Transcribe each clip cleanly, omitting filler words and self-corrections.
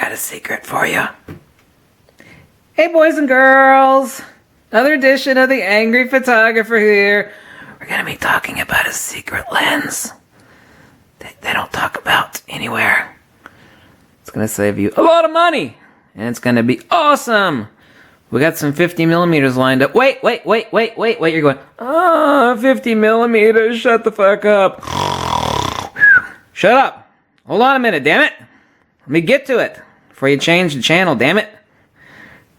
got a secret for you. Hey boys and girls, another edition of the Angry Photographer here. We're going to be talking about a secret lens that they don't talk about anywhere. It's going to save you a lot of money, and it's going to be awesome. We got some 50 millimeters lined up. Wait, you're going, 50 millimeters, shut the fuck up. Shut up. Hold on a minute, damn it. Let me get to it before you change the channel, damn it.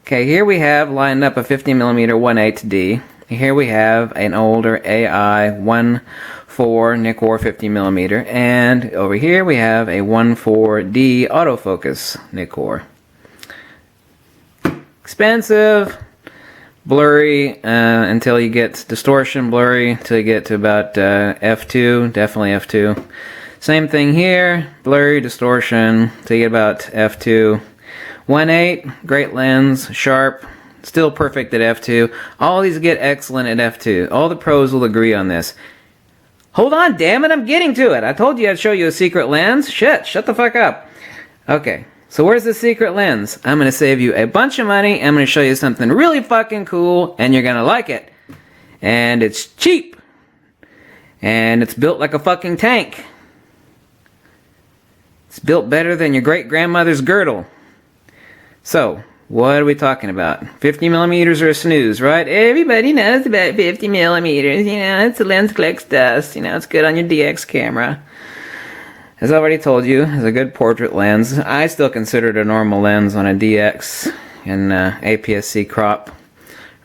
Okay, here we have lined up a 50 millimeter 1.8D. Here we have an older AI 1.4 Nikkor 50 millimeter, and over here we have a 1.4D autofocus Nikkor. Expensive, blurry until you get distortion, blurry until you get to about f2, definitely f2. Same thing here, blurry, distortion until you get about f2. 1.8, great lens, sharp, still perfect at f2. All these get excellent at f2. All the pros will agree on this. Hold on, damn it, I'm getting to it. I told you I'd show you a secret lens. Shit, shut the fuck up. Okay, so where's the secret lens? I'm going to save you a bunch of money. I'm going to show you something really fucking cool, and you're going to like it. And it's cheap. And it's built like a fucking tank. It's built better than your great-grandmother's girdle. So, what are we talking about? 50 millimeters are a snooze, right? Everybody knows about 50 millimeters. You know, it's a lens collects dust. You know, it's good on your DX camera. As I already told you, it's a good portrait lens. I still consider it a normal lens on a DX and APS-C crop.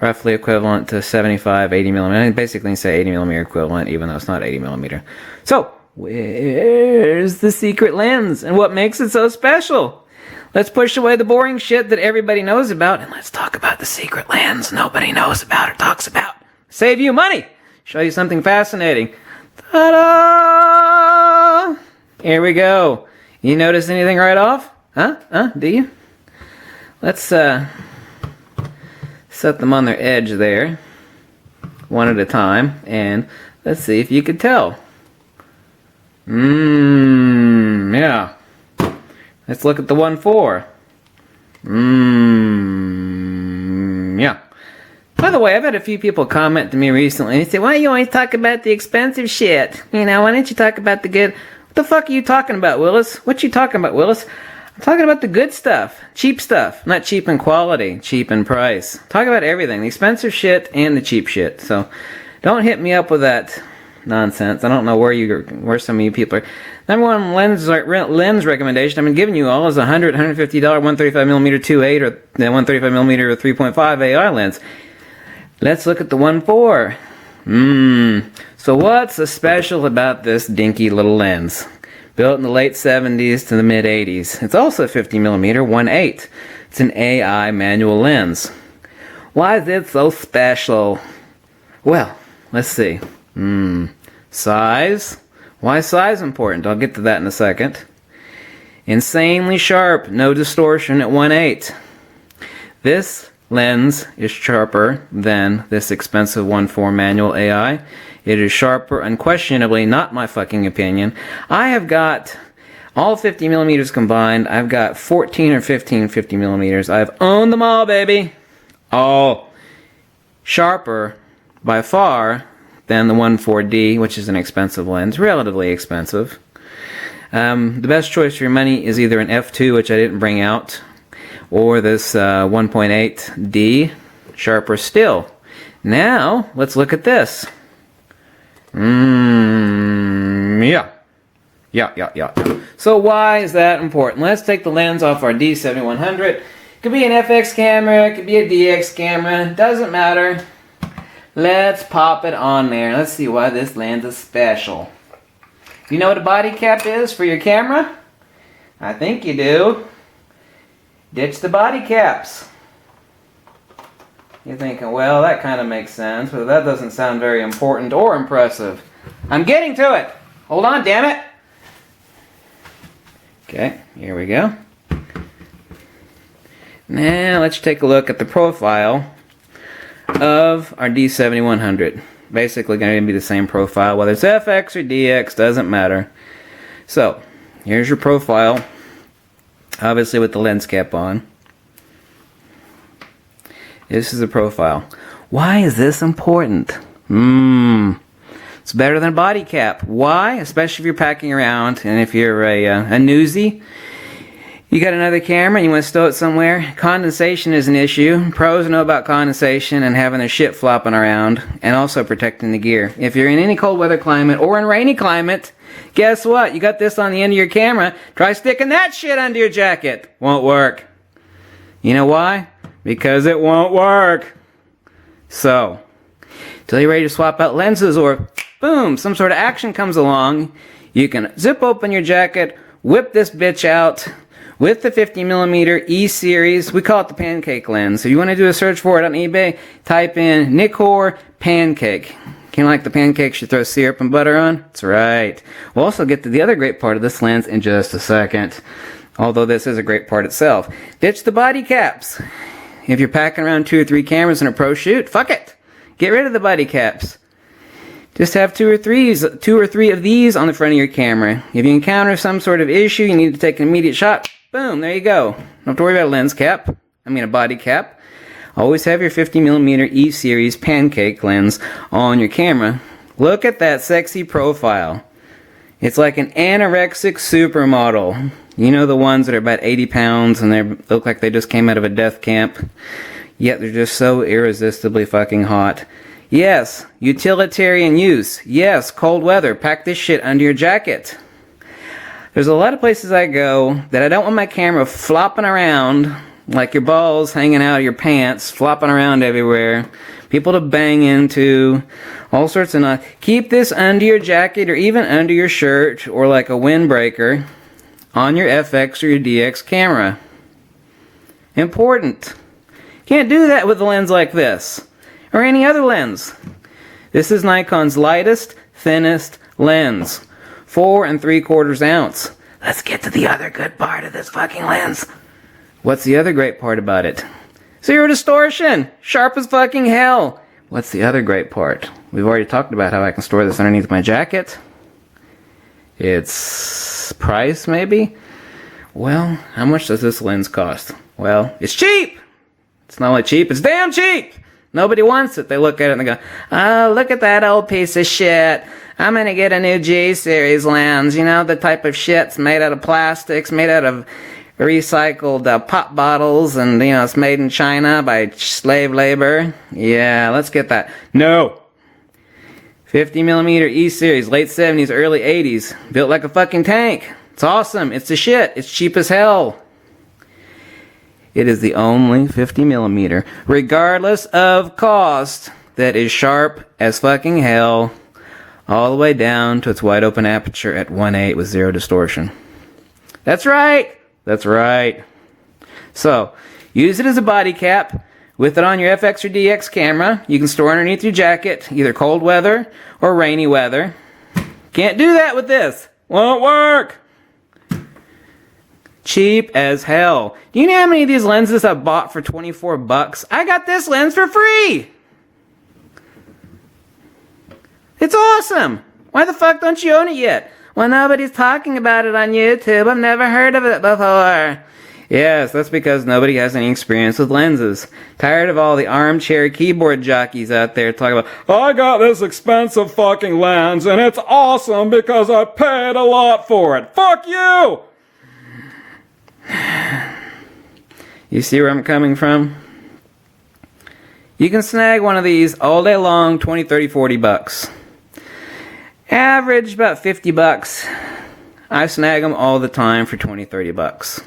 Roughly equivalent to 75, 80 millimeter. I basically say 80 millimeter equivalent, even though it's not 80 millimeter. So, where's the secret lens? And what makes it so special? Let's push away the boring shit that everybody knows about, and let's talk about the secret lens nobody knows about or talks about. Save you money! Show you something fascinating. Ta-da! Here we go. You notice anything right off? Huh? Do you? Let's set them on their edge there, one at a time, and let's see if you could tell. Yeah. Let's look at the 1.4. Yeah. By the way, I've had a few people comment to me recently. They say, why do you always talk about the expensive shit? You know, why don't you talk about the good? What the fuck are you talking about, Willis? What you talking about, Willis? I'm talking about the good stuff. Cheap stuff. Not cheap in quality, cheap in price. Talk about everything. The expensive shit and the cheap shit. So, don't hit me up with that nonsense. I don't know where some of you people are. Number one lens recommendation I've been giving you all is $100, $150 135mm 2.8 or the 135mm 3.5 AI lens. Let's look at the 1.4. So what's so special about this dinky little lens? Built in the late 70s to the mid 80s. It's also 50mm 1.8. It's an AI manual lens. Why is it so special? Well, let's see. Size. Why is size important? I'll get to that in a second. Insanely sharp, no distortion at 1.8. This lens is sharper than this expensive 1.4 manual AI. It is sharper, unquestionably, not my fucking opinion. I have got all 50 millimeters combined. I've got 14 or 15 50 millimeters. I've owned them all, baby. All sharper by far than the 1.4D, which is an expensive lens, relatively expensive. The best choice for your money is either an f2, which I didn't bring out, or this 1.8D, sharper still. Now, let's look at this. Yeah. So why is that important? Let's take the lens off our D7100. It could be an FX camera, it could be a DX camera, doesn't matter. Let's pop it on there. Let's see why this lens is special. You know what a body cap is for your camera? I think you do. Ditch the body caps. You're thinking, well, that kind of makes sense, but that doesn't sound very important or impressive. I'm getting to it. Hold on, damn it. Okay, here we go. Now let's take a look at the profile of our D7100. Basically going to be the same profile, whether it's FX or DX, doesn't matter. So, here's your profile. Obviously with the lens cap on. This is the profile. Why is this important? It's better than a body cap. Why? Especially if you're packing around and if you're a newsie. You got another camera and you want to stow it somewhere. Condensation is an issue. Pros know about condensation and having their shit flopping around, and also protecting the gear. If you're in any cold weather climate or in rainy climate, guess what? You got this on the end of your camera. Try sticking that shit under your jacket. Won't work. You know why? Because it won't work. So, till you're ready to swap out lenses or boom, some sort of action comes along, you can zip open your jacket, whip this bitch out with the 50mm E series. We call it the pancake lens. If you want to do a search for it on eBay, type in Nikkor pancake. Kind of like the pancakes you throw syrup and butter on? That's right. We'll also get to the other great part of this lens in just a second. Although this is a great part itself. Ditch the body caps. If you're packing around 2 or 3 cameras in a pro shoot, fuck it. Get rid of the body caps. Just have 2 or 3 of these on the front of your camera. If you encounter some sort of issue, you need to take an immediate shot. Boom, there you go. Don't have to worry about a lens cap. A body cap. Always have your 50mm E series pancake lens on your camera. Look at that sexy profile. It's like an anorexic supermodel. You know, the ones that are about 80 pounds and they look like they just came out of a death camp. Yet they're just so irresistibly fucking hot. Yes, utilitarian use. Yes, cold weather. Pack this shit under your jacket. There's a lot of places I go that I don't want my camera flopping around like your balls hanging out of your pants, flopping around everywhere. People to bang into, all sorts of Keep this under your jacket or even under your shirt or like a windbreaker on your FX or your DX camera. Important. Can't do that with a lens like this or any other lens. This is Nikon's lightest, thinnest lens. 4 3/4 ounce. Let's get to the other good part of this fucking lens. What's the other great part about it? Zero distortion! Sharp as fucking hell! What's the other great part? We've already talked about how I can store this underneath my jacket. It's price, maybe? Well, how much does this lens cost? Well, it's cheap! It's not only cheap, it's damn cheap! Nobody wants it. They look at it and they go, oh, look at that old piece of shit. I'm gonna get a new G-series lens. You know, the type of shit's made out of plastics, made out of recycled pop bottles, and, you know, it's made in China by slave labor. Yeah, let's get that. No! 50mm E-series, late 70s, early 80s. Built like a fucking tank. It's awesome. It's the shit. It's cheap as hell. It is the only 50mm, regardless of cost, that is sharp as fucking hell, all the way down to its wide open aperture at 1.8 with zero distortion. That's right! That's right. So, use it as a body cap. With it on your FX or DX camera, you can store underneath your jacket, either cold weather or rainy weather. Can't do that with this. Won't work! Cheap as hell. Do you know how many of these lenses I bought for 24 bucks? I got this lens for free! It's awesome! Why the fuck don't you own it yet? Well, nobody's talking about it on YouTube. I've never heard of it before. Yes, that's because nobody has any experience with lenses. Tired of all the armchair keyboard jockeys out there talking about, I got this expensive fucking lens and it's awesome because I paid a lot for it. Fuck you! You see where I'm coming from? You can snag one of these all day long, 20, 30, 40 bucks. Average about 50 bucks. I snag them all the time for 20, 30 bucks.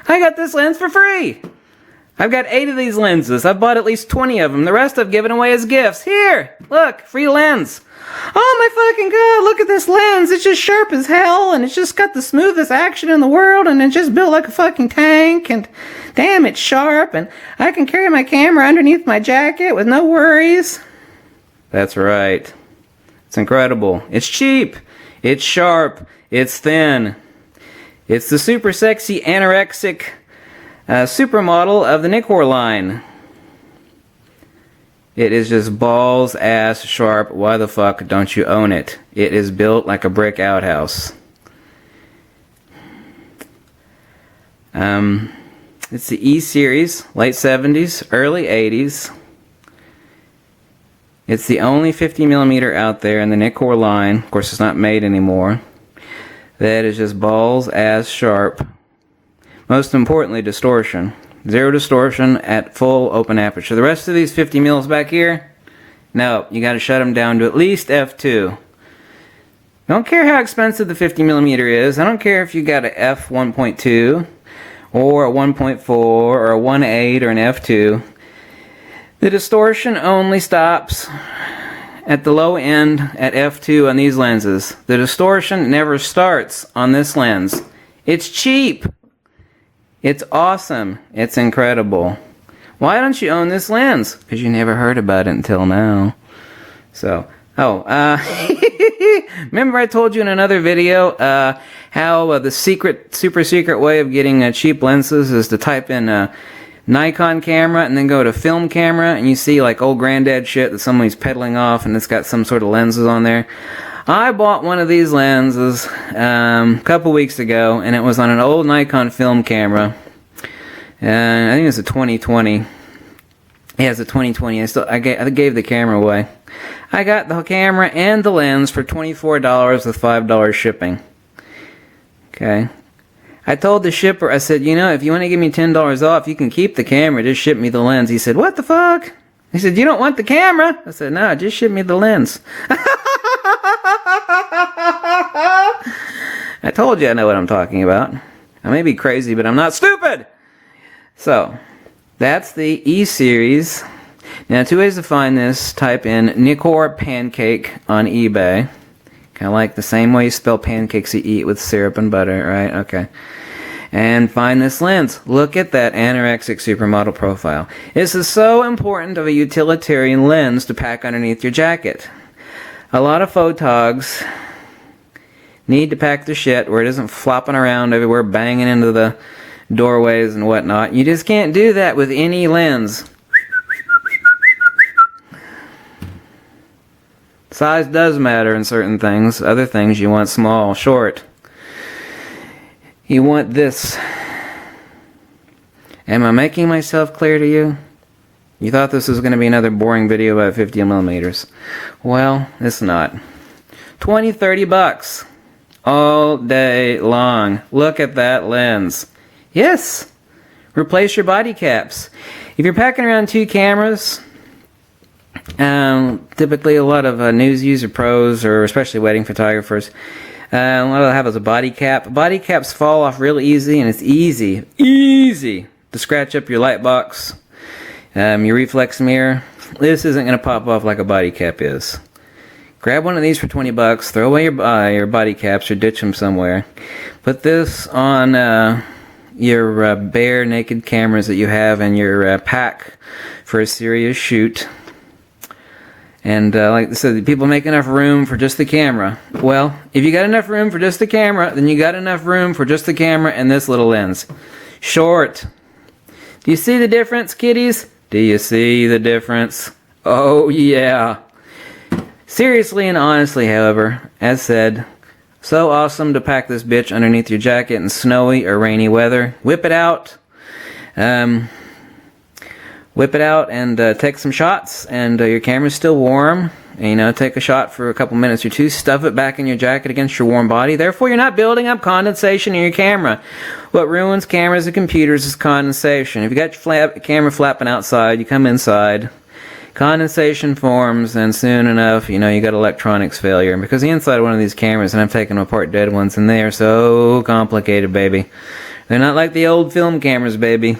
I got this lens for free. I've got 8 of these lenses. I've bought at least 20 of them. The rest I've given away as gifts. Here, look, free lens. Oh my fucking god, look at this lens. It's just sharp as hell, and it's just got the smoothest action in the world, and it's just built like a fucking tank, and damn, it's sharp, and I can carry my camera underneath my jacket with no worries. That's right. It's incredible. It's cheap. It's sharp. It's thin. It's the super sexy anorexic supermodel of the Nikkor line. It is just balls ass sharp. Why the fuck don't you own it? It is built like a brick outhouse. It's the E series, late 70s, early 80s. It's the only 50mm out there in the Nikkor line. Of course, it's not made anymore. That is just balls ass sharp. Most importantly, distortion. Zero distortion at full open aperture. The rest of these 50mm back here, no, you got to shut them down to at least f2. Don't care how expensive the 50mm is. I don't care if you got a f1.2 or a 1.4 or a 1.8 or an f2. The distortion only stops at the low end at f2 on these lenses. The distortion never starts on this lens. It's cheap. It's awesome. It's incredible. Why don't you own this lens? Because you never heard about it until now. So, remember I told you in another video how the super secret way of getting cheap lenses is to type in Nikon camera and then go to film camera, and you see like old granddad shit that somebody's peddling off and it's got some sort of lenses on there. I bought one of these lenses a couple weeks ago, and it was on an old Nikon film camera. I think it was a 2020. Yeah, it's a 2020. I gave the camera away. I got the camera and the lens for $24 with $5 shipping. Okay. I told the shipper, I said, you know, if you want to give me $10 off, you can keep the camera, just ship me the lens. He said, what the fuck? He said, you don't want the camera? I said, no, just ship me the lens. I told you I know what I'm talking about. I may be crazy, but I'm not stupid. So, that's the E series. Now, two ways to find this. Type in Nikkor pancake on eBay. Kind of like the same way you spell pancakes you eat with syrup and butter, right? Okay. And find this lens. Look at that anorexic supermodel profile. This is so important of a utilitarian lens to pack underneath your jacket. A lot of photogs need to pack the shit where it isn't flopping around everywhere, banging into the doorways and whatnot. You just can't do that with any lens. Size does matter in certain things. Other things you want small, short. You want this. Am I making myself clear to you? You thought this was going to be another boring video about 50mm. Well, it's not. 20, 30 bucks. All day long. Look at that lens. Yes. Replace your body caps. If you're packing around two cameras, typically a lot of news user pros, or especially wedding photographers, what they'll have is a body cap. Body caps fall off real easy, and it's easy to scratch up your light box, your reflex mirror. This isn't going to pop off like a body cap is. Grab one of these for 20 bucks, throw away your body caps or ditch them somewhere. Put this on your bare naked cameras that you have in your pack for a serious shoot. And like I said, people make enough room for just the camera. Well, if you got enough room for just the camera, then you got enough room for just the camera and this little lens. Short. Do you see the difference, kiddies? Do you see the difference? Oh, yeah. Seriously and honestly, however, as said, so awesome to pack this bitch underneath your jacket in snowy or rainy weather. Whip it out. Whip it out and take some shots, and your camera's still warm. And, you know, take a shot for a couple minutes or two. Stuff it back in your jacket against your warm body. Therefore, you're not building up condensation in your camera. What ruins cameras and computers is condensation. If you got your camera flapping outside, you come inside, condensation forms, and soon enough, you know, you got electronics failure. And because the inside of one of these cameras, and I've taken apart dead ones, and they are so complicated, baby. They're not like the old film cameras, baby.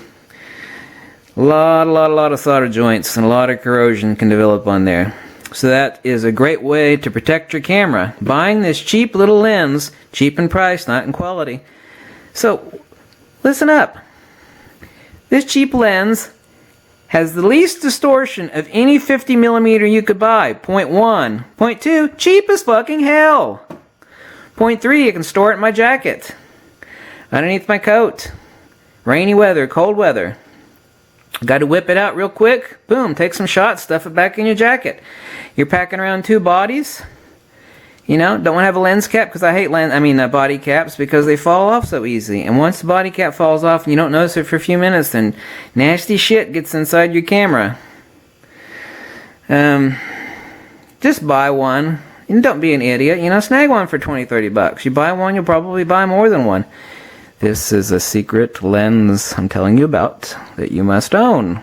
A lot of solder joints and a lot of corrosion can develop on there. So that is a great way to protect your camera. Buying this cheap little lens, cheap in price, not in quality. So, listen up. This cheap lens has the least distortion of any 50mm you could buy. 0.1. 0.2, cheap as fucking hell. 0.3, I can store it in my jacket. Underneath my coat. Rainy weather, cold weather. Got to whip it out real quick. Boom, take some shots, stuff it back in your jacket. You're packing around two bodies. You know, don't want to have a lens cap because I hate body caps because they fall off so easy. And once the body cap falls off and you don't notice it for a few minutes, then nasty shit gets inside your camera. Just buy one. And don't be an idiot. You know, snag one for $20-$30. You buy one, you'll probably buy more than one. This is a secret lens I'm telling you about that you must own.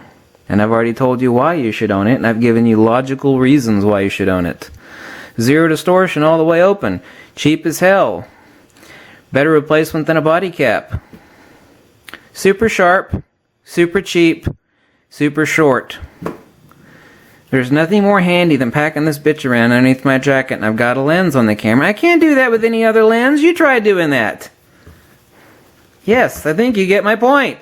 And I've already told you why you should own it, and I've given you logical reasons why you should own it. Zero distortion all the way open. Cheap as hell. Better replacement than a body cap. Super sharp. Super cheap. Super short. There's nothing more handy than packing this bitch around underneath my jacket and I've got a lens on the camera. I can't do that with any other lens. You try doing that. Yes, I think you get my point.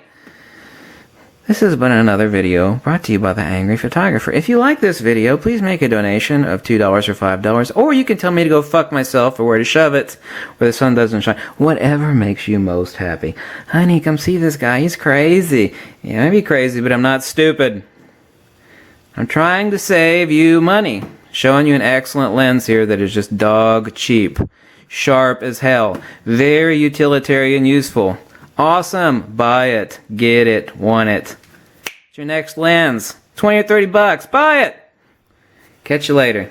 This has been another video brought to you by The Angry Photographer. If you like this video, please make a donation of $2 or $5, or you can tell me to go fuck myself or where to shove it, where the sun doesn't shine. Whatever makes you most happy. Honey, come see this guy. He's crazy. Yeah, I may be crazy, but I'm not stupid. I'm trying to save you money. Showing you an excellent lens here that is just dog cheap. Sharp as hell. Very utilitarian useful. Awesome. Buy it. Get it. Want it. It's your next lens. $20 or $30. Buy it. Catch you later.